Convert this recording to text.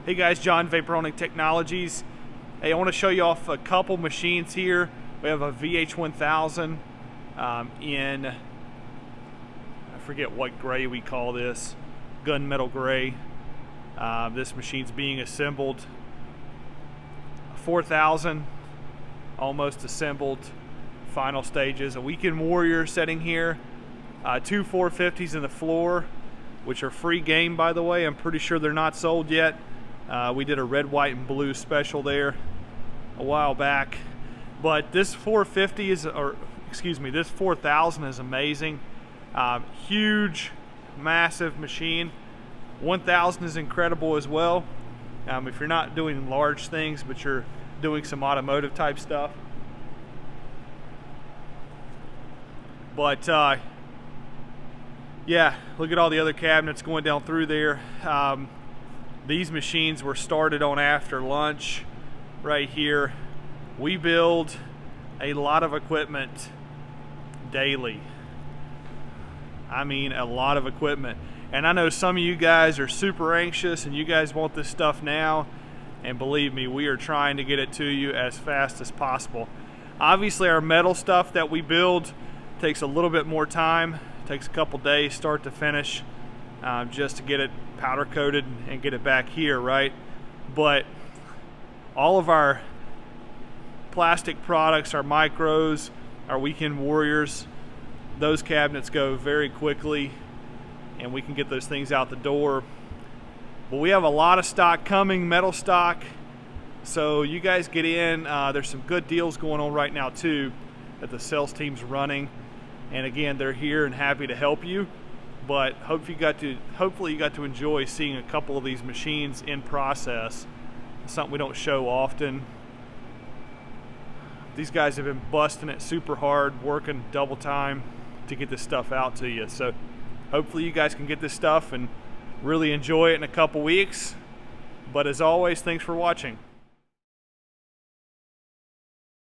Hey guys, John, Vaporonix Technologies. Hey, I want to show you off a couple machines here. We have a VH1000 in, I forget what gray we call this, gunmetal gray. This machine's being assembled. 4000, almost assembled, final stages. A Weekend Warrior setting here. Two 450s in the floor, which are free game, by the way. I'm pretty sure they're not sold yet. We did a red, white, and blue special there a while back. But this 450 is, or excuse me, this 4000 is amazing. Huge, massive machine. 1000 is incredible as well. If you're not doing large things, but you're doing some automotive type stuff. But yeah, look at all the other cabinets going down through there. These machines were started on after lunch right here. We build a lot of equipment daily. I mean, a lot of equipment. And I know some of you guys are super anxious and you guys want this stuff now. And believe me, we are trying to get it to you as fast as possible. Obviously, our metal stuff that we build takes a little bit more time. It takes a couple days start to finish, just to get it powder coated and get it back here, right? But all of our plastic products, our micros, our Weekend Warriors, those cabinets go very quickly and we can get those things out the door. But we have a lot of stock coming, metal stock, so you guys get in. There's some good deals going on right now too that the sales team's running, and again, they're here and happy to help you. But hopefully you got to enjoy seeing a couple of these machines in process. It's something we don't show often. These guys have been busting it super hard, working double time to get this stuff out to you. So hopefully you guys can get this stuff and really enjoy it in a couple weeks. But as always, thanks for watching.